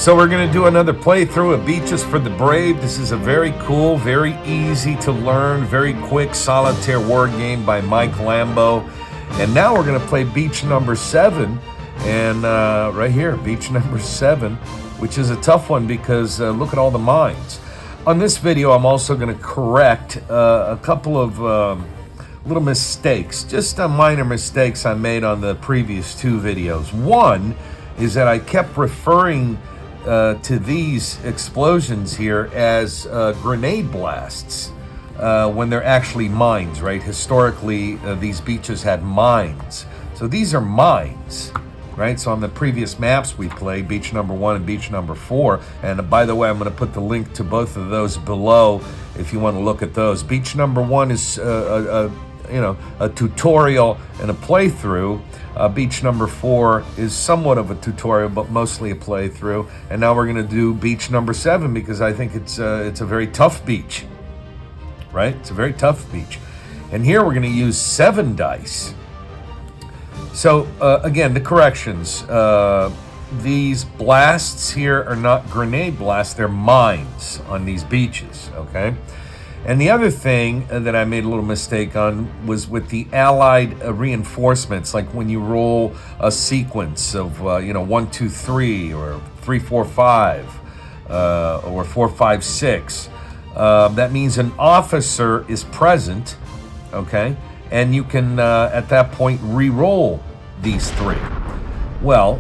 So we're going to do another playthrough of Beaches for the Brave. This is a very cool, very easy to learn, very quick solitaire word game by Mike Lambo. And now we're going to play beach number 7. And right here, beach number 7, which is a tough one because look at all the mines. On this video, I'm also going to correct a couple of little mistakes, just minor mistakes I made on the previous 2 videos. One is that I kept referring to these explosions here as grenade blasts when they're actually mines, right? Historically, these beaches had mines. So these are mines, right? So on the previous maps we played, beach number 1 and beach number 4, and by the way, I'm going to put the link to both of those below if you want to look at those. Beach number 1 is a tutorial and a playthrough. Beach number 4 is somewhat of a tutorial, but mostly a playthrough. And now we're going to do beach number 7 because I think it's a very tough beach, right? It's a very tough beach. And here we're going to use 7 dice. So again, the corrections. These blasts here are not grenade blasts; they're mines on these beaches. Okay. And the other thing that I made a little mistake on was with the allied reinforcements, like when you roll a sequence of 1, 2, 3, or 3, 4, 5, or 4, 5, 6. That means an officer is present, okay, and you can at that point re-roll these 3. Well,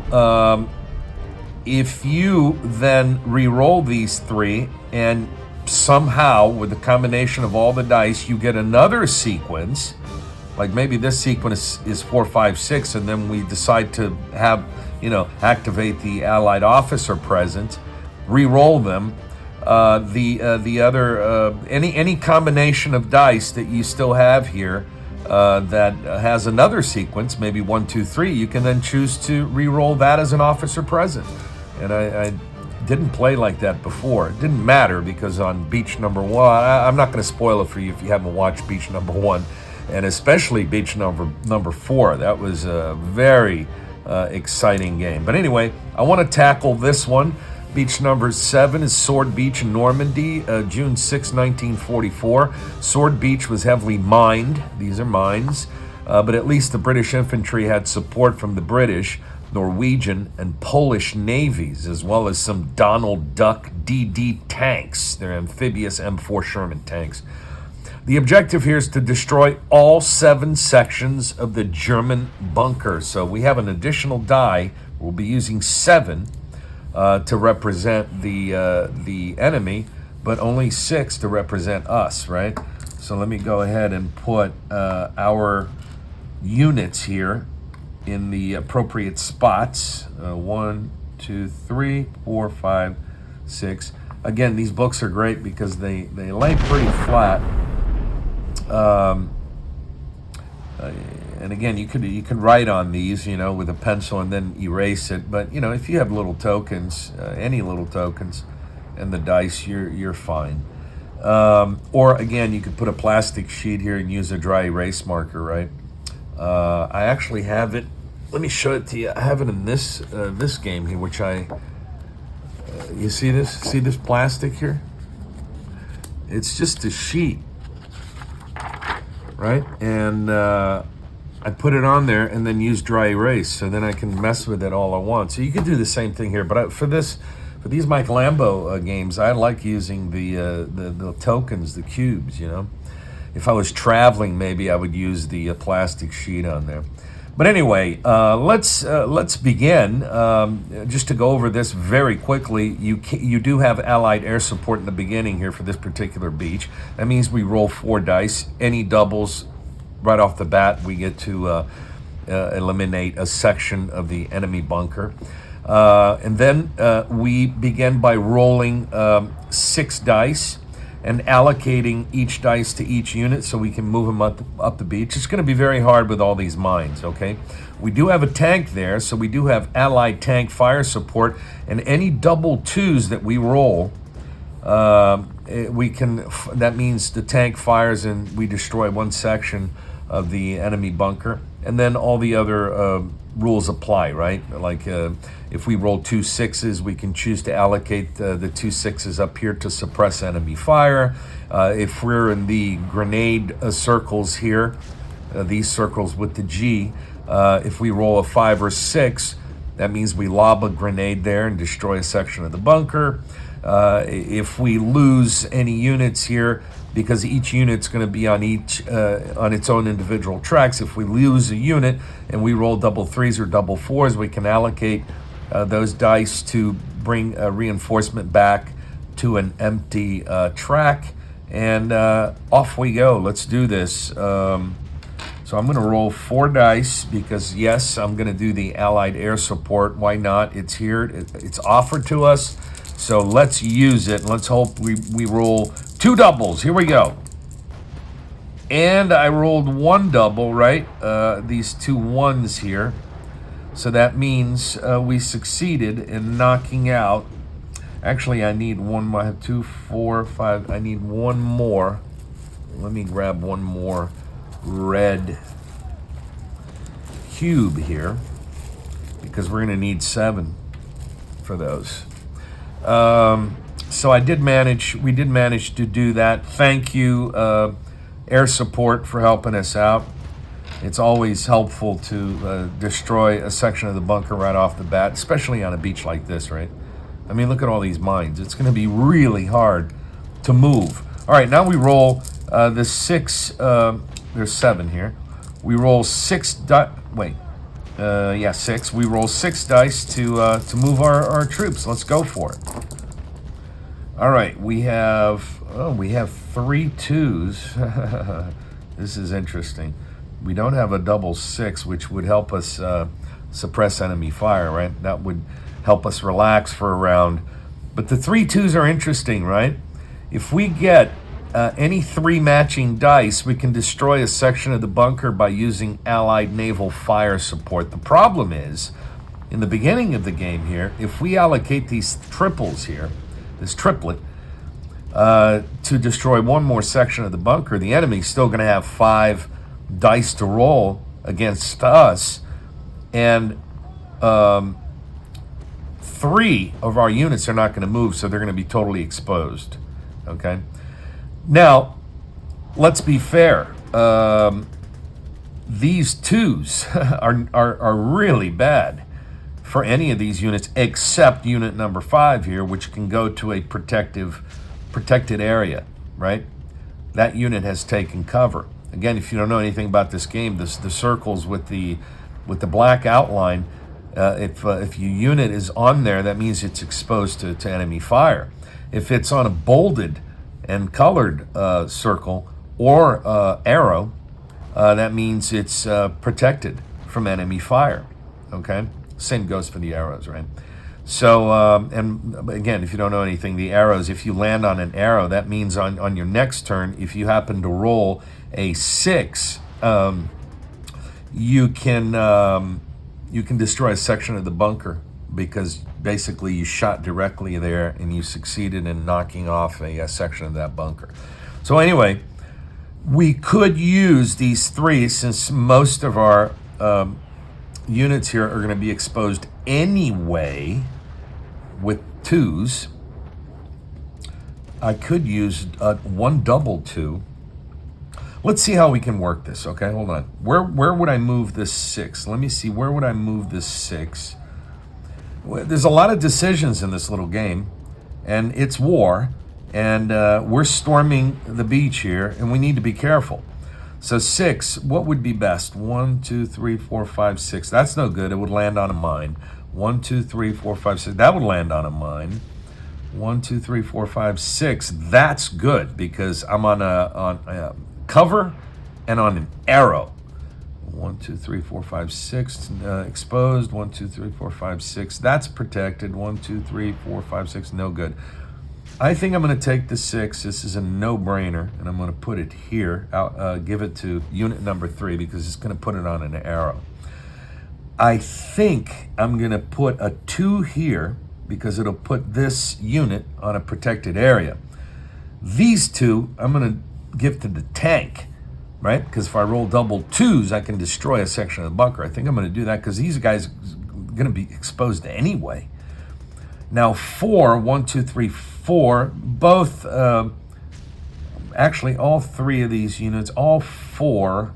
if you then re-roll these 3 and somehow, with the combination of all the dice, you get another sequence, like maybe this sequence is 4, 5, 6, and then we decide to have, activate the allied officer present, re-roll them. The other any combination of dice that you still have here that has another sequence, maybe 1, 2, 3, you can then choose to re-roll that as an officer present. And I didn't play like that before. It didn't matter because on beach number 1, I'm not going to spoil it for you if you haven't watched beach number 1, and especially beach number 4. That was a very exciting game. But anyway, I want to tackle this one. Beach number 7 is Sword Beach in Normandy, June 6, 1944. Sword Beach was heavily mined. These are mines. But at least the British infantry had support from the British, Norwegian, and Polish navies, as well as some Donald Duck DD tanks. They're amphibious M4 Sherman tanks. The objective here is to destroy all 7 sections of the German bunker. So we have an additional die. We'll be using 7 to represent the enemy, but only 6 to represent us, right? So let me go ahead and put our units here in the appropriate spots. 1, 2, 3, 4, 5, 6. Again, these books are great because they lay pretty flat. And again, you can write on these, with a pencil and then erase it. But if you have little tokens, any little tokens, and the dice, you're fine. Or again, you could put a plastic sheet here and use a dry erase marker, right? I actually have it. Let me show it to you. I have it in this game here, which you see this? See this plastic here? It's just a sheet, right? And I put it on there and then use dry erase, so then I can mess with it all I want. So you could do the same thing here, but for these Mike Lambo games, I like using the tokens, the cubes. If I was traveling, maybe I would use the plastic sheet on there. But anyway, let's begin. Just to go over this very quickly, you do have Allied air support in the beginning here for this particular beach. That means we roll 4 dice. Any doubles, right off the bat, we get to eliminate a section of the enemy bunker. And then we begin by rolling 6 dice and allocating each dice to each unit so we can move them up the beach. It's going to be very hard with all these mines, okay? We do have a tank there, so we do have Allied tank fire support, and any double 2s that we roll, that means the tank fires and we destroy 1 section of the enemy bunker, and then all the other rules apply, right? Like if we roll 2 6s, we can choose to allocate the 2 6s up here to suppress enemy fire. If we're in the grenade circles here, these circles with the G, if we roll a 5 or 6, that means we lob a grenade there and destroy a section of the bunker. If we lose any units here, because each unit's going to be on its own individual tracks, if we lose a unit and we roll double 3s or double 4s, we can allocate those dice to bring a reinforcement back to an empty track, and off we go. Let's do this. So I'm going to roll 4 dice because, yes, I'm going to do the Allied air support. Why not? It's here. It's offered to us. So let's use it. Let's hope we roll 2 doubles. Here we go. And I rolled 1 double, right? These 2 1s here. So that means we succeeded in knocking out. Actually, I need 1 more. I have 2, 4, 5. I need 1 more. Let me grab 1 more red cube here, because we're going to need 7 for those. So we did manage to do that. Thank you, air support, for helping us out. It's always helpful to destroy a section of the bunker right off the bat, especially on a beach like this, right? I mean, look at all these mines. It's going to be really hard to move. All right, now we roll the 6. There's 7 here. We roll 6 6. We roll 6 dice to move our troops. Let's go for it. All right, we have 3 2s. This is interesting. We don't have a double 6, which would help us suppress enemy fire, right? That would help us relax for a round. But the 3 2s are interesting, right? If we get any 3 matching dice, we can destroy a section of the bunker by using Allied naval fire support. The problem is, in the beginning of the game here, if we allocate these triples here, this triplet, to destroy 1 more section of the bunker, the enemy's still going to have 5 dice to roll against us, and 3 of our units are not going to move, so they're going to be totally exposed. Okay? Now, let's be fair. These 2s are really bad for any of these units, except unit number 5 here, which can go to a protected area, right? That unit has taken cover. Again, if you don't know anything about this game, the circles with the black outline, if your unit is on there, that means it's exposed to enemy fire. If it's on a bolded and colored circle or arrow, that means it's protected from enemy fire. Okay, same goes for the arrows, right? So, and again, if you don't know anything, the arrows, if you land on an arrow, that means on your next turn, if you happen to roll a 6, you can destroy a section of the bunker, because basically you shot directly there and you succeeded in knocking off a section of that bunker. So anyway, we could use these 3, since most of our units here are going to be exposed anyway with 2s. I could use 1 double 2. Let's see how we can work this. Okay, hold on. Where would I move this 6? Let me see. Where would I move this 6? There's a lot of decisions in this little game, and it's war, and we're storming the beach here, and we need to be careful. So 6, what would be best? 1, 2, 3, 4, 5, 6. That's no good. It would land on a mine. 1, 2, 3, 4, 5, 6. That would land on a mine. 1, 2, 3, 4, 5, 6. That's good, because I'm on a cover and on an arrow. 1, 2, 3, 4, 5, 6. Exposed. 1, 2, 3, 4, 5, 6. That's protected. 1, 2, 3, 4, 5, 6. No good. I think I'm going to take the 6. This is a no-brainer, and I'm going to put it here. I'll give it to unit number 3, because it's going to put it on an arrow. I think I'm going to put a 2 here, because it'll put this unit on a protected area. These 2, I'm going to give to the tank. right? Because if I roll double twos, I can destroy a section of the bunker. I think I'm going to do that because these guys are going to be exposed anyway. Now 4, 1, 2, 3, 4, both, actually all 3 of these units, all 4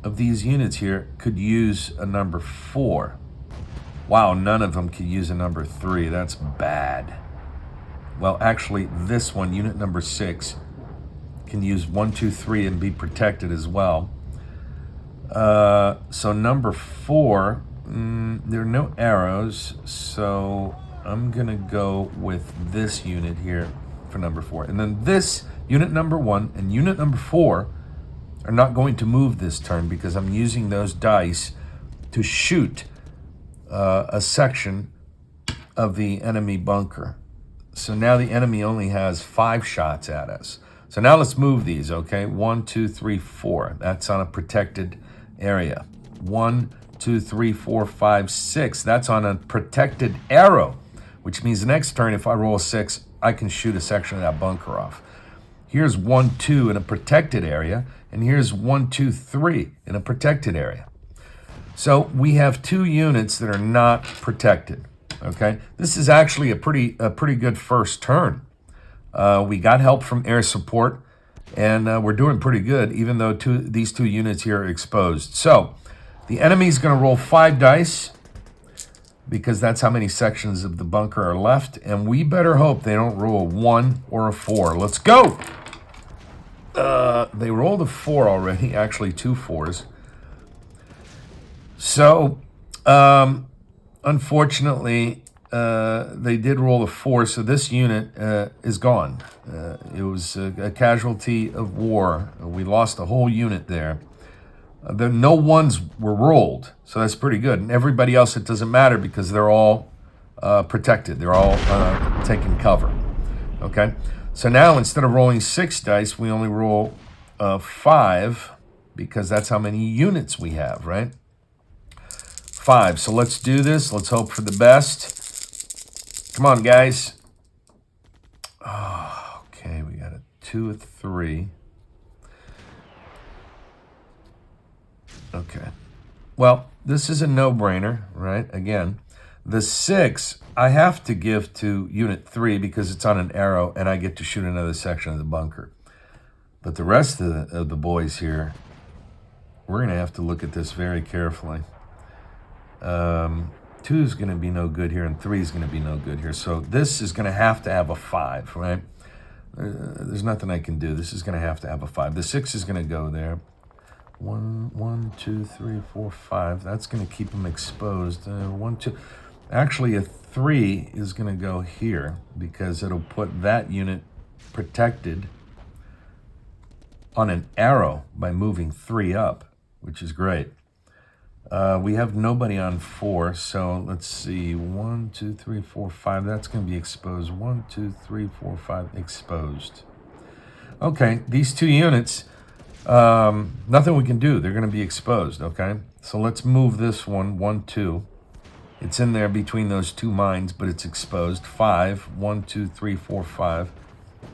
of these units here could use a number 4. Wow, none of them could use a number 3. That's bad. Well, actually, this one, unit number 6, can use 1, 2, 3 and be protected as well. So number 4, there are no arrows, so I'm gonna go with this unit here for number 4. And then this, unit number 1 and unit number 4, are not going to move this turn because I'm using those dice to shoot a section of the enemy bunker. So now the enemy only has 5 shots at us. So now let's move these, okay? 1, 2, 3, 4. That's on a protected area. 1, 2, 3, 4, 5, 6. That's on a protected arrow, which means the next turn, if I roll a 6, I can shoot a section of that bunker off. Here's 1, 2 in a protected area, and here's 1, 2, 3 in a protected area. So we have 2 units that are not protected. Okay, this is actually a pretty good first turn. We got help from air support, and we're doing pretty good, even though these 2 units here are exposed. So the enemy's going to roll 5 dice because that's how many sections of the bunker are left, and we better hope they don't roll a 1 or a 4. Let's go. They rolled a 4 already, actually 2 4s. So, unfortunately, they did roll a 4, so this unit is gone. It was a casualty of war. We lost a whole unit there. No 1s were rolled, so that's pretty good. And everybody else, it doesn't matter because they're all protected. They're all taking cover. Okay? So now, instead of rolling 6 dice, we only roll 5 because that's how many units we have, right? 5. So let's do this. Let's hope for the best. Come on, guys. Oh, okay, we got a 2, a 3. Okay. Well, this is a no-brainer, right? Again, the 6 I have to give to Unit 3 because it's on an arrow and I get to shoot another section of the bunker. But the rest of the boys here, we're going to have to look at this very carefully. 2 is going to be no good here, and 3 is going to be no good here. So this is going to have a 5, right? There's nothing I can do. This is going to have a 5. The 6 is going to go there. 1, 2, 3, 4, 5. That's going to keep them exposed. 1, 2. Actually, a 3 is going to go here because it'll put that unit protected on an arrow by moving 3 up, which is great. We have nobody on 4, so let's see. 1, 2, 3, 4, 5. That's going to be exposed. 1, 2, 3, 4, 5. Exposed. Okay, these 2 units, nothing we can do. They're going to be exposed, okay? So let's move this one, 1, 2. It's in there between those 2 mines, but it's exposed. 5, 1, 2, 3, 4, 5.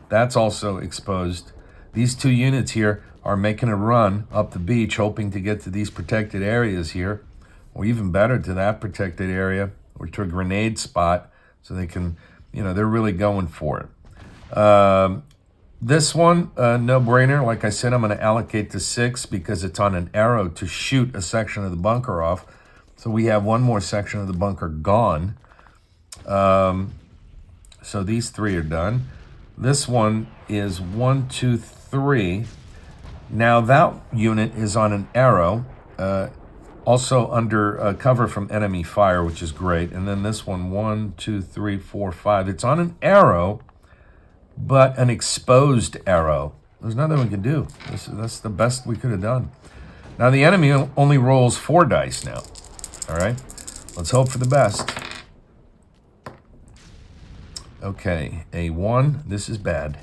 That's also exposed. These 2 units here are making a run up the beach, hoping to get to these protected areas here, or even better, to that protected area, or to a grenade spot, so they can, they're really going for it. This one, no-brainer. Like I said, I'm going to allocate to 6 because it's on an arrow to shoot a section of the bunker off. So we have 1 more section of the bunker gone. So these 3 are done. This one is 1, 2, 3. Now that unit is on an arrow, also under cover from enemy fire, which is great. And then this one, 1, 2, 3, 4, 5. It's on an arrow, but an exposed arrow. There's nothing we can do. That's the best we could have done. Now the enemy only rolls 4 dice now. All right, let's hope for the best. Okay, a 1, this is bad.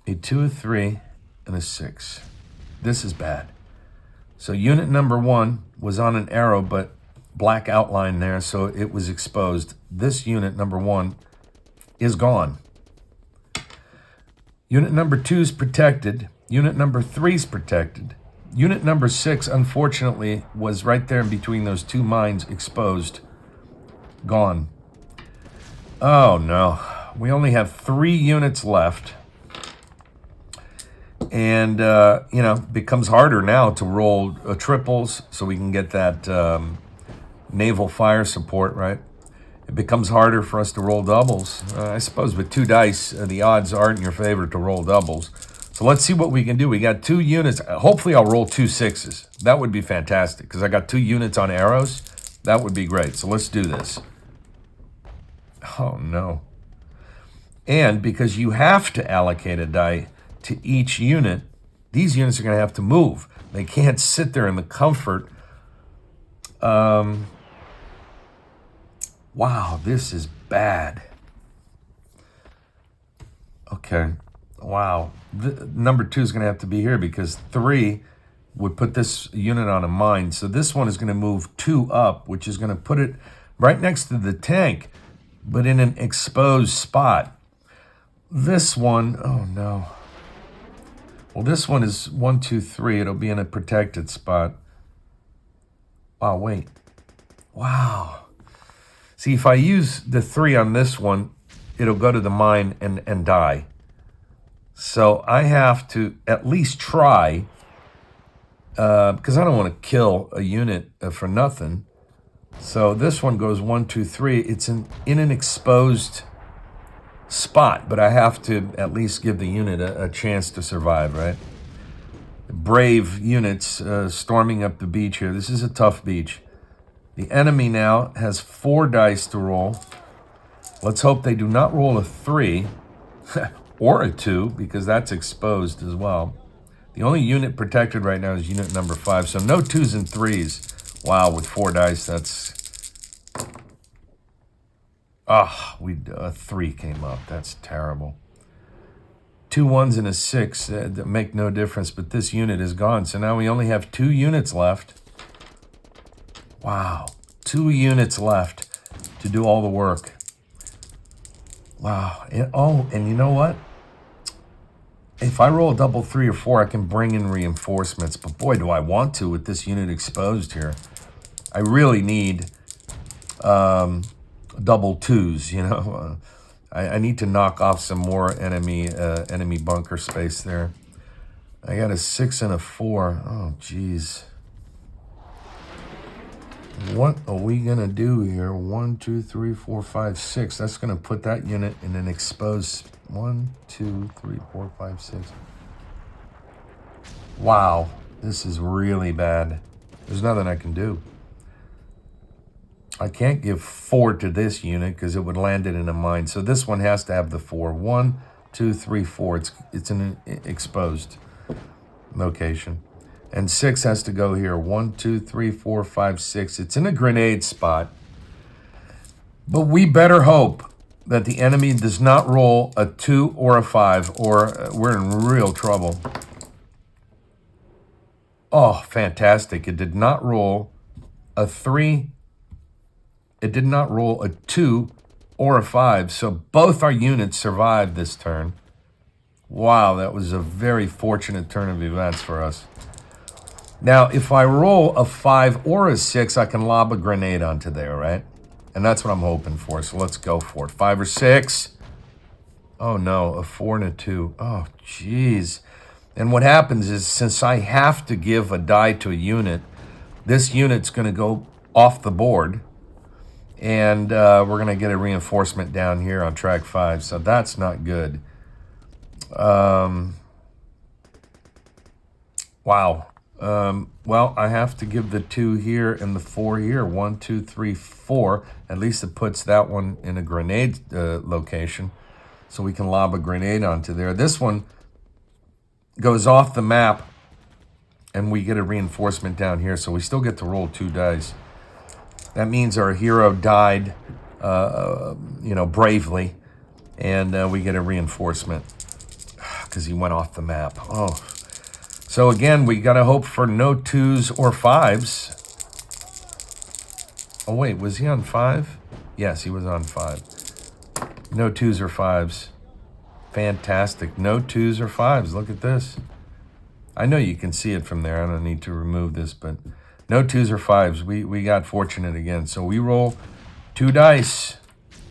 A 2, a 3, and a 6. This is bad. So unit number 1 was on an arrow, but black outline there, so it was exposed. This unit, number 1, is gone. Unit number 2 is protected. Unit number 3 is protected. Unit number 6, unfortunately, was right there in between those two mines, exposed. Gone. Oh, no. We only have 3 units left. And, you know, it becomes harder now to roll triples so we can get that naval fire support, right? It becomes harder for us to roll doubles. I suppose with 2 dice, the odds aren't in your favor to roll doubles. So let's see what we can do. We got 2 units. Hopefully I'll roll 2 6s. That would be fantastic because I got 2 units on arrows. That would be great. So let's do this. Oh, no. And because you have to allocate a die to each unit, these units are going to have to move. They can't sit there in the comfort. Wow, this is bad. Okay. Wow. Number 2 is going to have to be here because 3 would put this unit on a mine. So this one is going to move 2 up, which is going to put it right next to the tank, but in an exposed spot. This one, oh no. Well, this one is 1, 2, 3. It'll be in a protected spot. Oh, wait. Wow. See, if I use the 3 on this one, it'll go to the mine and die. So I have to at least try, because I don't want to kill a unit for nothing. So this one goes 1, 2, 3. It's in an exposed spot, but I have to at least give the unit a chance to survive, right? Brave units storming up the beach here. This is a tough beach. The enemy now has 4 dice to roll. Let's hope they do not roll a 3 or a 2 because that's exposed as well. The only unit protected right now is unit number 5, so no 2s and 3s. Wow, with 4 dice, that's... Ah, a 3 came up. That's terrible. 2 1s and a 6 make no difference, but this unit is gone. So now we only have 2 units left. Wow, 2 units left to do all the work. Wow. And you know what? If I roll a double 3 or 4, I can bring in reinforcements. But boy, do I want to with this unit exposed here. I really need double 2s, you know. I need to knock off some more enemy bunker space there. I got a 6 and a 4. Oh, geez. What are we going to do here? 1, 2, 3, 4, 5, 6. That's going to put that unit in an exposed... 1, 2, 3, 4, 5, 6. Wow. This is really bad. There's nothing I can do. I can't give 4 to this unit because it would land it in a mine. So this one has to have the 4. 1, 2, 3, 4. It's in an exposed location. And 6 has to go here. 1, 2, 3, 4, 5, 6. It's in a grenade spot. But we better hope that the enemy does not roll a 2 or a 5, or we're in real trouble. Oh, fantastic. It did not roll a 3. It did not roll a 2 or a 5. So both our units survived this turn. Wow, that was a very fortunate turn of events for us. Now, if I roll a 5 or a 6, I can lob a grenade onto there, right? And that's what I'm hoping for, so let's go for it. 5 or 6. Oh, no, a 4 and a 2. Oh, jeez. And what happens is, since I have to give a die to a unit, this unit's going to go off the board. And we're going to get a reinforcement down here on track 5, so that's not good. Wow. Well, I have to give the 2 here and the 4 here. 1, 2, 3, 4. At least it puts that one in a grenade location, so we can lob a grenade onto there. This one goes off the map, and we get a reinforcement down here, so we still get to roll 2 dice. That means our hero died, bravely, and we get a reinforcement because he went off the map. Oh. So again, we got to hope for no 2s or 5s. Oh, wait, was he on 5? Yes, he was on 5. No 2s or 5s. Fantastic. No 2s or 5s. Look at this. I know you can see it from there. I don't need to remove this, but no 2s or 5s. We got fortunate again. So we roll 2 dice.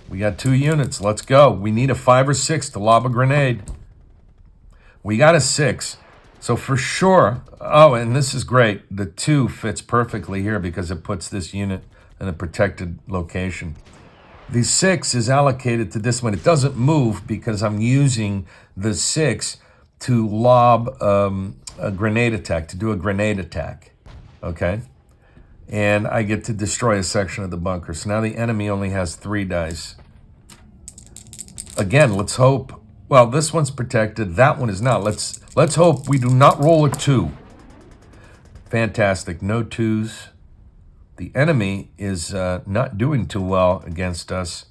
We got 2 units. Let's go. We need a 5 or 6 to lob a grenade. We got a 6. So for sure, oh, and this is great. The 2 fits perfectly here because it puts this unit in a protected location. The 6 is allocated to this one. It doesn't move because I'm using the 6 to lob a grenade attack, to do a grenade attack, okay? And I get to destroy a section of the bunker. So now the enemy only has 3 dice. Again, let's hope. Well, this one's protected. That one is not. Let's hope we do not roll a 2. Fantastic. No 2s. The enemy is not doing too well against us.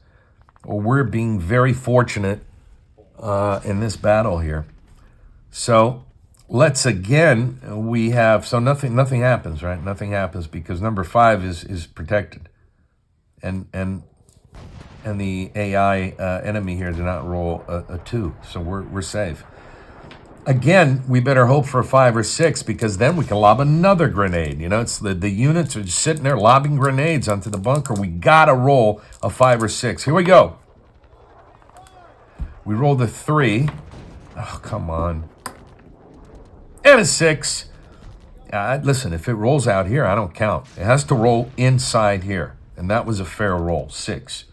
Or we're being very fortunate in this battle here. So let's again, we have, so nothing happens, right? Nothing happens because number 5 is protected. And the AI enemy here did not roll a 2. So we're safe. Again, we better hope for a 5 or 6 because then we can lob another grenade. You know, it's the units are just sitting there lobbing grenades onto the bunker. We gotta roll a 5 or 6. Here we go. We rolled a 3. Oh, come on. And a 6. Listen, if it rolls out here, I don't count. It has to roll inside here. And that was a fair roll, 6.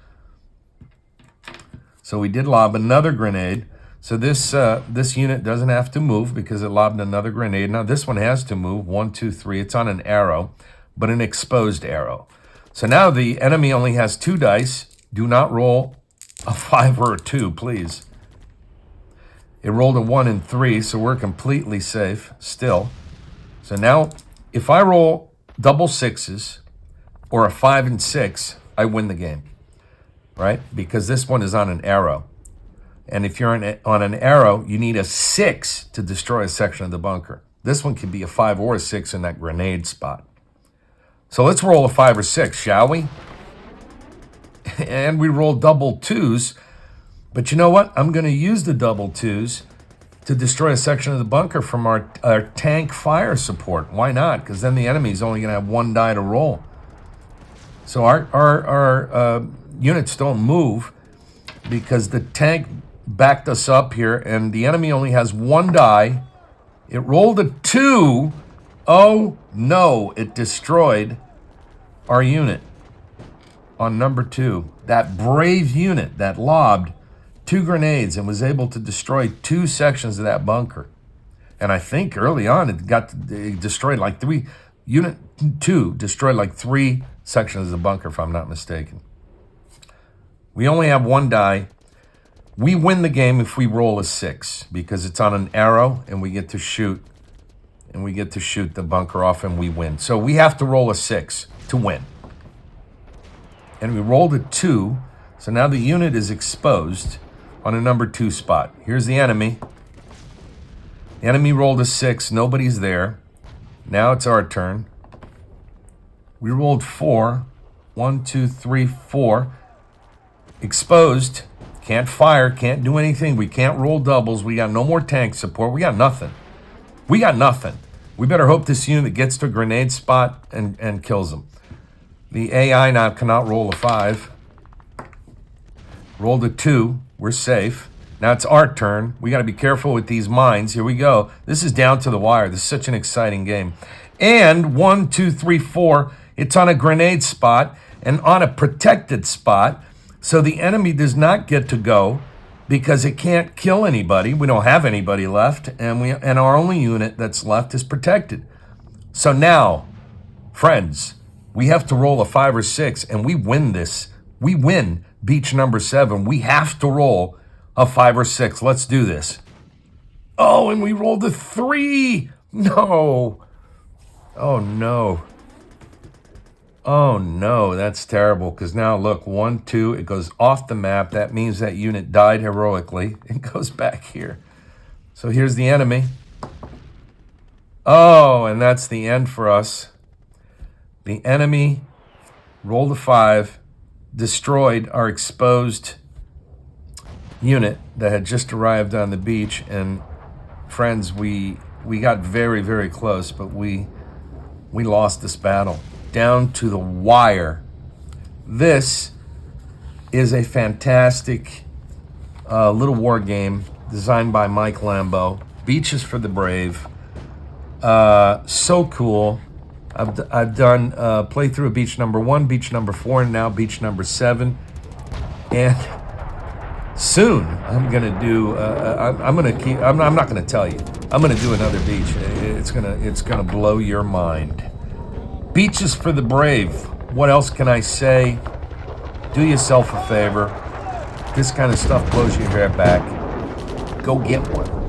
So we did lob another grenade. So this unit doesn't have to move because it lobbed another grenade. Now this one has to move. 1, 2, 3. It's on an arrow, but an exposed arrow. So now the enemy only has 2 dice. Do not roll a 5 or a 2, please. It rolled a 1 and 3, so we're completely safe still. So now if I roll double 6s or a 5 and 6, I win the game, right? Because this one is on an arrow. And if you're on an arrow, you need a 6 to destroy a section of the bunker. This one could be a 5 or a 6 in that grenade spot. So let's roll a 5 or 6, shall we? And we roll double 2s. But you know what? I'm going to use the double 2s to destroy a section of the bunker from our tank fire support. Why not? Because then the enemy's only going to have 1 die to roll. So our units don't move because the tank backed us up here, and the enemy only has 1 die. It rolled a 2. Oh, no. It destroyed our unit on number 2. That brave unit that lobbed 2 grenades and was able to destroy 2 sections of that bunker. And I think early on it destroyed like 3. Unit 2 destroyed like 3 sections of the bunker, if I'm not mistaken. We only have 1 die. We win the game if we roll a 6 because it's on an arrow and we get to shoot. And we get to shoot the bunker off and we win. So we have to roll a 6 to win. And we rolled a 2. So now the unit is exposed on a number 2 spot. Here's the enemy. The enemy rolled a 6. Nobody's there. Now it's our turn. We rolled 4. 1, 2, 3, 4. Exposed. Can't fire. Can't do anything. We can't roll doubles. We got no more tank support. We got nothing. We got nothing. We better hope this unit gets to a grenade spot and kills them. The AI now cannot roll a 5. Rolled a 2. We're safe. Now it's our turn. We got to be careful with these mines. Here we go. This is down to the wire. This is such an exciting game. And 1, 2, 3, 4. It's on a grenade spot and on a protected spot. So the enemy does not get to go because it can't kill anybody. We don't have anybody left, and our only unit that's left is protected. So now, friends, we have to roll a 5 or 6, and we win this. We win beach number 7. We have to roll a 5 or 6. Let's do this. Oh, and we rolled a 3. No. Oh, no. Oh, no, that's terrible, because now, look, 1, 2, it goes off the map. That means that unit died heroically. It goes back here. So here's the enemy. Oh, and that's the end for us. The enemy rolled a 5, destroyed our exposed unit that had just arrived on the beach, and friends, we got very, very close, but we lost this battle down to the wire. This is a fantastic little war game designed by Mike Lambo. Beaches for the Brave. So cool. I've done playthrough of beach number 1, beach number 4, and now beach number 7. And soon I'm gonna do. I'm not gonna tell you. I'm gonna do another beach. It's gonna blow your mind. Beaches for the Brave. What else can I say? Do yourself a favor. This kind of stuff blows your hair back. Go get one.